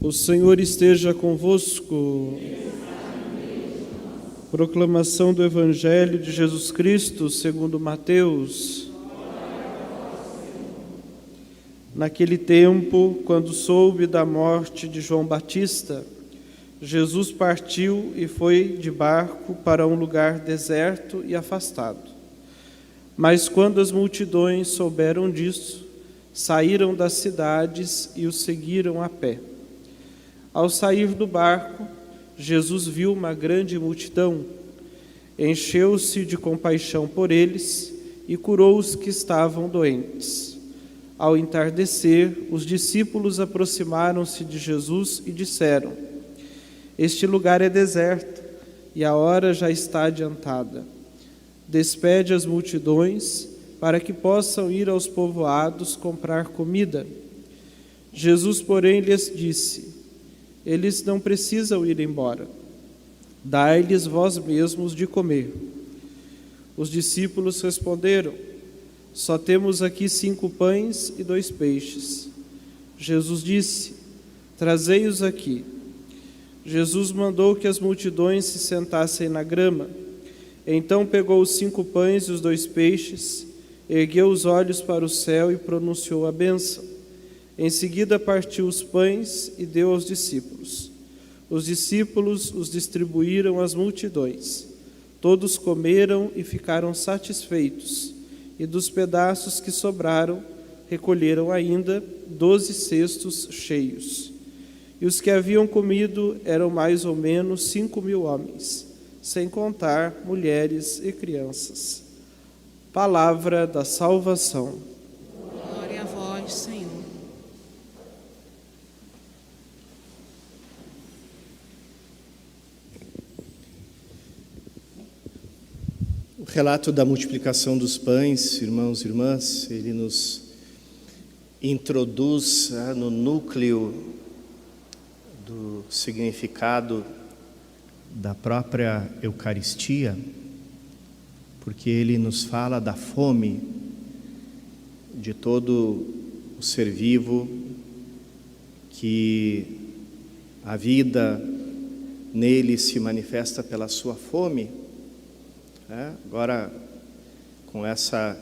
O Senhor esteja convosco. Proclamação do Evangelho de Jesus Cristo segundo Mateus. Naquele tempo, quando soube da morte de João Batista, Jesus partiu e foi de barco para um lugar deserto e afastado. Mas quando as multidões souberam disso, saíram das cidades e o seguiram a pé. Ao sair do barco, Jesus viu uma grande multidão, encheu-se de compaixão por eles e curou os que estavam doentes. Ao entardecer, os discípulos aproximaram-se de Jesus e disseram: Este lugar é deserto e a hora já está adiantada. Despede as multidões para que possam ir aos povoados comprar comida. Jesus, porém, lhes disse: Eles não precisam ir embora. Dai-lhes vós mesmos de comer. Os discípulos responderam: Só temos aqui 5 pães e 2 peixes. Jesus disse: Trazei-os aqui. Jesus mandou que as multidões se sentassem na grama. Então pegou os 5 pães e os 2 peixes, ergueu os olhos para o céu e pronunciou a bênção. Em seguida partiu os pães e deu aos discípulos. Os discípulos os distribuíram às multidões. Todos comeram e ficaram satisfeitos, e dos pedaços que sobraram, recolheram ainda 12 cestos cheios. E os que haviam comido eram mais ou menos 5.000 homens, sem contar mulheres e crianças. Palavra da salvação. Glória a vós, Senhor. O relato da multiplicação dos pães, irmãos e irmãs, ele nos introduz no núcleo do significado da própria Eucaristia, porque ele nos fala da fome de todo o ser vivo, que a vida nele se manifesta pela sua fome. Agora, com essa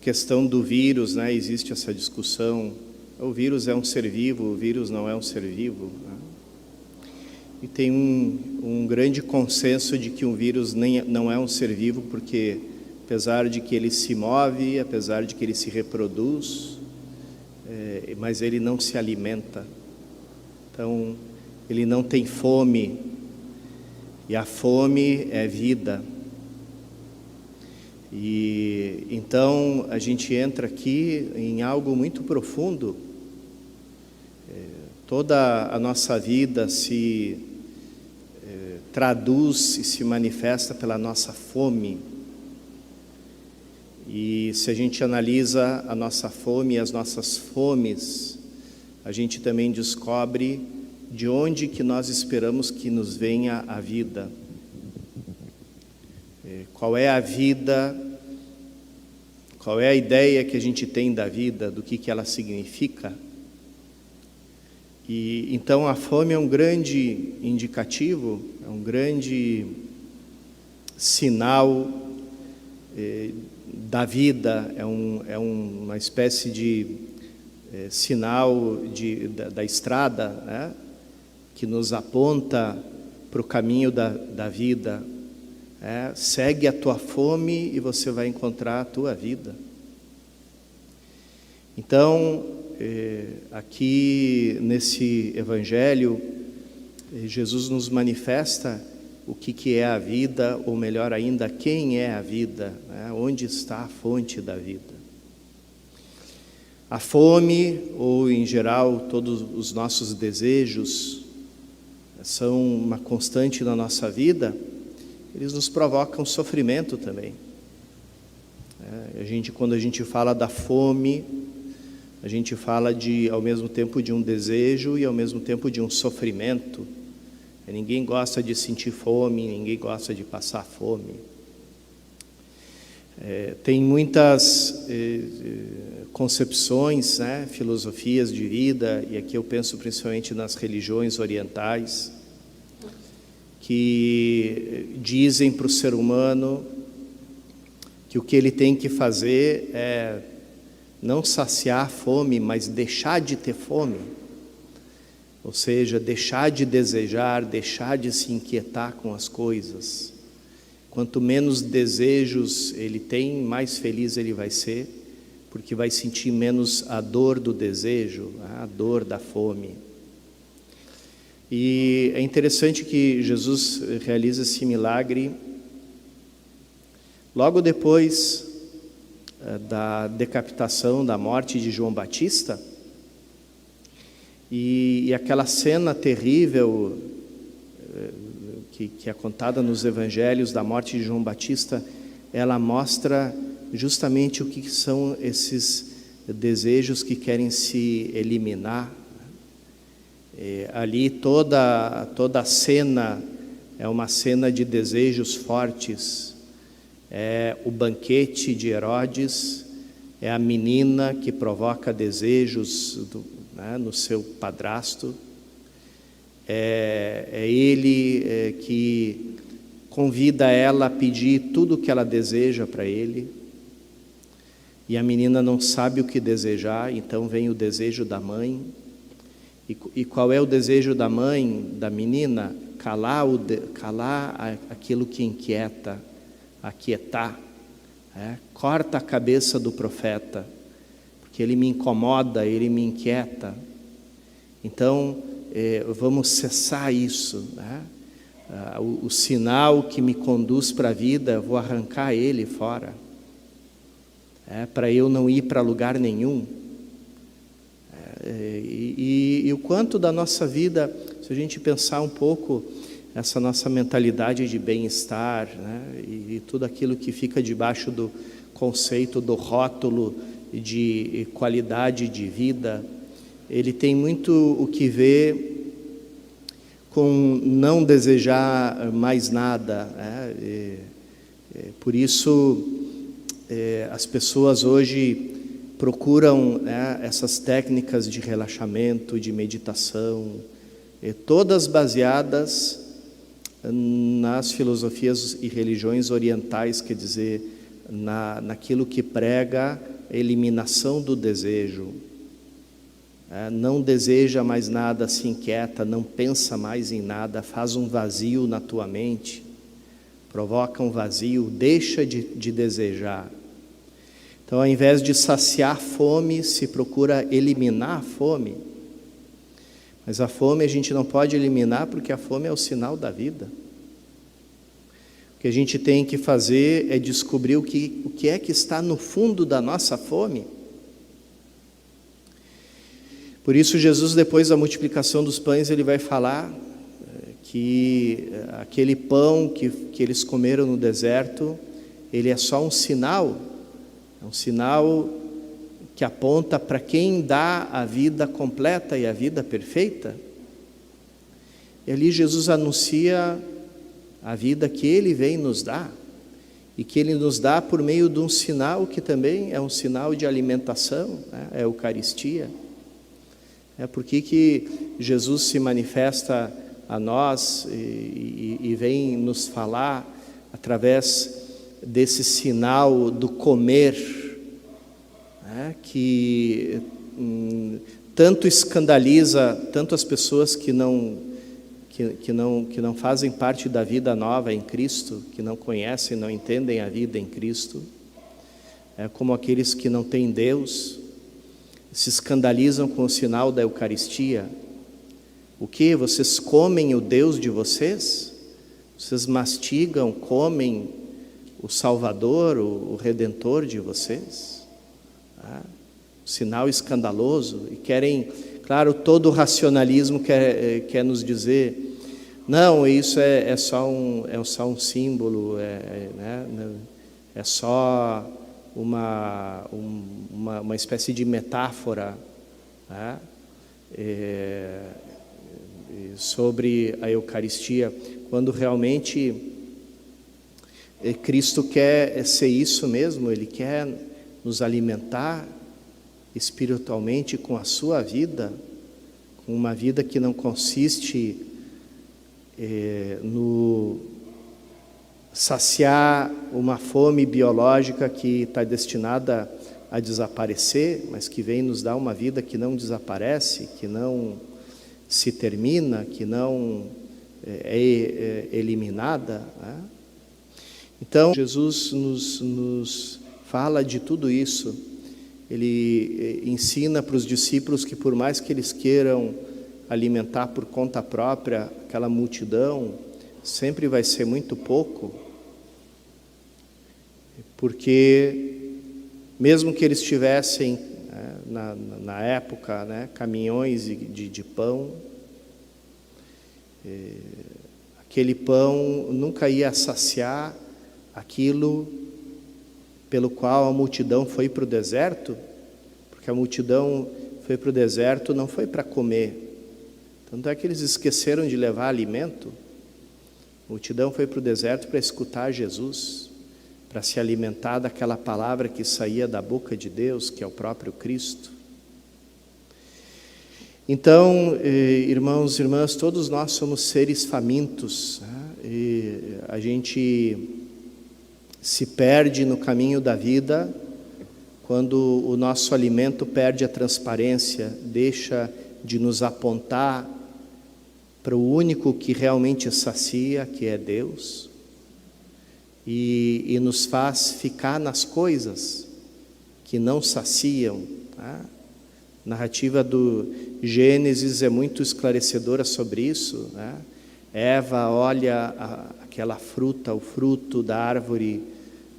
questão do vírus, existe essa discussão: o vírus é um ser vivo, o vírus não é um ser vivo. E tem um grande consenso de que um vírus não é um ser vivo, porque apesar de que ele se move, apesar de que ele se reproduz, mas ele não se alimenta. Então, ele não tem fome, e a fome é vida. E então a gente entra aqui em algo muito profundo. Toda a nossa vida se traduz e se manifesta pela nossa fome. E se a gente analisa a nossa fome e as nossas fomes, a gente também descobre de onde que nós esperamos que nos venha a vida. Qual é a vida, qual é a ideia que a gente tem da vida, do que ela significa. E então a fome é um grande indicativo, é um grande sinal da vida, é uma espécie de sinal da estrada, que nos aponta para o caminho da vida. Segue a tua fome e você vai encontrar a tua vida. Então, aqui nesse Evangelho, Jesus nos manifesta o que é a vida, ou melhor ainda, quem é a vida, onde está a fonte da vida. A fome, ou em geral todos os nossos desejos, são uma constante na nossa vida. Eles nos provocam sofrimento também. Quando a gente fala da fome, a gente fala ao mesmo tempo de um desejo e ao mesmo tempo de um sofrimento. Ninguém gosta de sentir fome, ninguém gosta de passar fome. Tem muitas concepções, né, filosofias de vida, e aqui eu penso principalmente nas religiões orientais, que dizem para o ser humano que o que ele tem que fazer é não saciar a fome, mas deixar de ter fome. Ou seja, deixar de desejar, deixar de se inquietar com as coisas. Quanto menos desejos ele tem, mais feliz ele vai ser, porque vai sentir menos a dor do desejo, a dor da fome. E é interessante que Jesus realiza esse milagre logo depois da decapitação, da morte de João Batista. E aquela cena terrível que é contada nos evangelhos da morte de João Batista, ela mostra justamente o que são esses desejos que querem se eliminar. Ali toda a cena é uma cena de desejos fortes. É o banquete de Herodes, é a menina que provoca desejos no seu padrasto, é ele que convida ela a pedir tudo o que ela deseja para ele, e a menina não sabe o que desejar, então vem o desejo da mãe. E qual é o desejo da mãe, da menina? Calar aquilo que inquieta, aquietar. Corta a cabeça do profeta, porque ele me incomoda, ele me inquieta. Então, vamos cessar isso. O sinal que me conduz para a vida, eu vou arrancar ele fora. Para eu não ir para lugar nenhum. E o quanto da nossa vida, se a gente pensar um pouco essa nossa mentalidade de bem-estar, né, e tudo aquilo que fica debaixo do conceito do rótulo de qualidade de vida, ele tem muito o que ver com não desejar mais nada, né? Por isso as pessoas hoje procuram essas técnicas de relaxamento, de meditação, todas baseadas nas filosofias e religiões orientais, quer dizer, naquilo que prega a eliminação do desejo. Não deseja mais nada, se inquieta, não pensa mais em nada, faz um vazio na tua mente, provoca um vazio, deixa de desejar. Então, ao invés de saciar a fome, se procura eliminar a fome. Mas a fome a gente não pode eliminar, porque a fome é o sinal da vida. O que a gente tem que fazer é descobrir o que é que está no fundo da nossa fome. Por isso, Jesus, depois da multiplicação dos pães, ele vai falar que aquele pão que eles comeram no deserto, ele é só um sinal que aponta para quem dá a vida completa e a vida perfeita. E ali Jesus anuncia a vida que Ele vem nos dar, e que Ele nos dá por meio de um sinal que também é um sinal de alimentação, né? É a Eucaristia. Por que Jesus se manifesta a nós e vem nos falar através desse sinal do comer, que tanto escandaliza tanto as pessoas que não fazem parte da vida nova em Cristo, que não conhecem, não entendem a vida em Cristo, como aqueles que não têm Deus, se escandalizam com o sinal da Eucaristia. O que? Vocês comem o Deus de vocês? Vocês mastigam, comem o Salvador, o Redentor de vocês? Sinal escandaloso. E querem, claro, todo o racionalismo quer nos dizer, não, isso é só um símbolo, é só uma espécie de metáfora, sobre a Eucaristia, quando realmente Cristo quer ser isso mesmo. Ele quer nos alimentar, espiritualmente com a sua vida, com uma vida que não consiste no saciar uma fome biológica que está destinada a desaparecer, mas que vem nos dar uma vida que não desaparece, que não se termina, que não é eliminada, né? Então, Jesus nos fala de tudo isso. Ele ensina para os discípulos que, por mais que eles queiram alimentar por conta própria aquela multidão, sempre vai ser muito pouco, porque mesmo que eles tivessem, na época, né, caminhões de pão, aquele pão nunca ia saciar aquilo pelo qual a multidão foi para o deserto, porque a multidão foi para o deserto não foi para comer, tanto é que eles esqueceram de levar alimento. A multidão foi para o deserto para escutar Jesus, para se alimentar daquela palavra que saía da boca de Deus, que é o próprio Cristo. Então, irmãos e irmãs, todos nós somos seres famintos, né? E a gente se perde no caminho da vida quando o nosso alimento perde a transparência, deixa de nos apontar para o único que realmente sacia, que é Deus, e nos faz ficar nas coisas que não saciam, tá? A narrativa do Gênesis é muito esclarecedora sobre isso, né? Eva olha aquela fruta, o fruto da árvore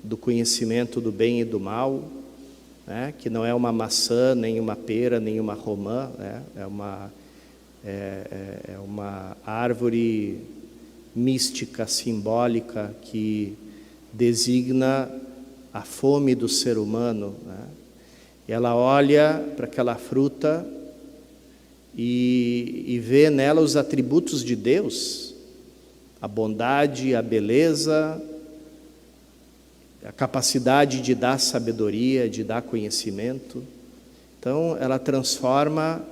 do conhecimento do bem e do mal, né? Que não é uma maçã, nem uma pera, nem uma romã, né? É uma árvore mística, simbólica, que designa a fome do ser humano, né? E ela olha para aquela fruta e vê nela os atributos de Deus, a bondade, a beleza, a capacidade de dar sabedoria, de dar conhecimento. Então ela transforma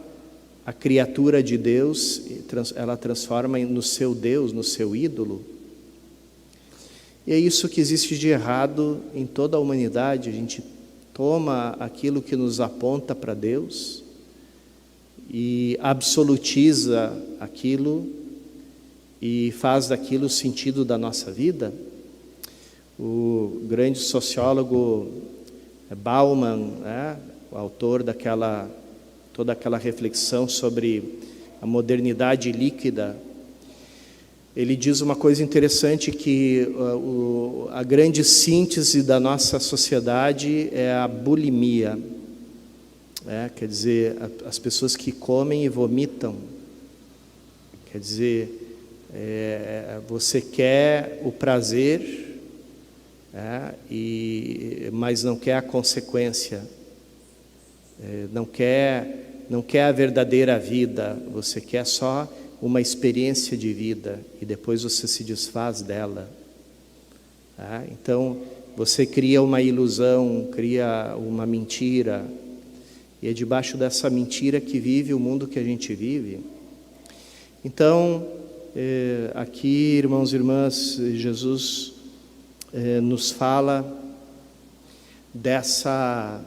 a criatura de Deus, ela transforma no seu Deus, no seu ídolo. E é isso que existe de errado em toda a humanidade. A gente toma aquilo que nos aponta para Deus e absolutiza aquilo e faz daquilo o sentido da nossa vida. O grande sociólogo Bauman, né, o autor toda aquela reflexão sobre a modernidade líquida, ele diz uma coisa interessante, que a grande síntese da nossa sociedade é a bulimia. Quer dizer, as pessoas que comem e vomitam. Quer dizer, você quer o prazer, mas não quer a consequência. Não quer a verdadeira vida, você quer só uma experiência de vida e depois você se desfaz dela. Então, você cria uma ilusão, cria uma mentira, e é debaixo dessa mentira que vive o mundo que a gente vive. Então, aqui, irmãos e irmãs, Jesus nos fala dessa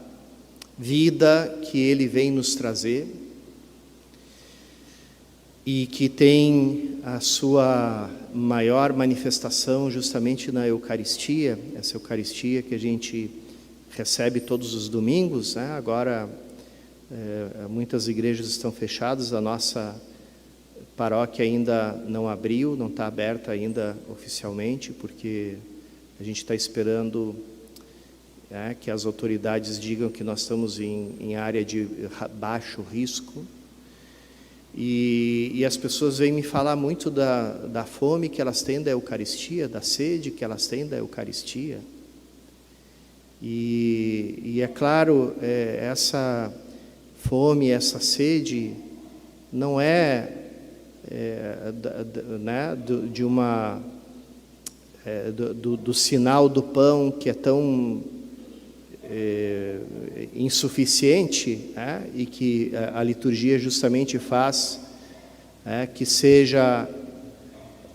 vida que Ele vem nos trazer e que tem a sua maior manifestação justamente na Eucaristia, essa Eucaristia que a gente recebe todos os domingos, né? Agora, muitas igrejas estão fechadas, a nossa paróquia ainda não abriu, não está aberta ainda oficialmente, porque a gente está esperando que as autoridades digam que nós estamos em área de baixo risco. E as pessoas vêm me falar muito da fome que elas têm da Eucaristia, da sede que elas têm da Eucaristia. E é claro, essa fome, essa sede não né, do sinal do pão que é tão insuficiente, e que a liturgia justamente faz que seja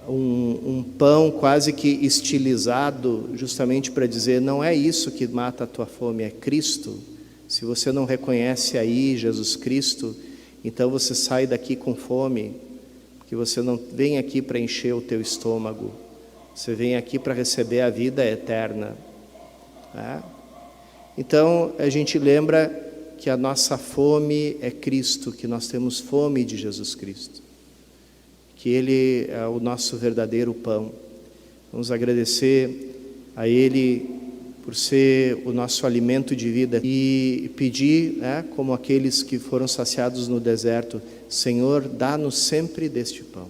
um pão quase que estilizado, justamente para dizer, não é isso que mata a tua fome, é Cristo. Se você não reconhece aí Jesus Cristo, então você sai daqui com fome, porque você não vem aqui para encher o teu estômago, você vem aqui para receber a vida eterna. Então a gente lembra que a nossa fome é Cristo, que nós temos fome de Jesus Cristo, que Ele é o nosso verdadeiro pão. Vamos agradecer a Ele por ser o nosso alimento de vida e pedir, como aqueles que foram saciados no deserto, Senhor, dá-nos sempre deste pão.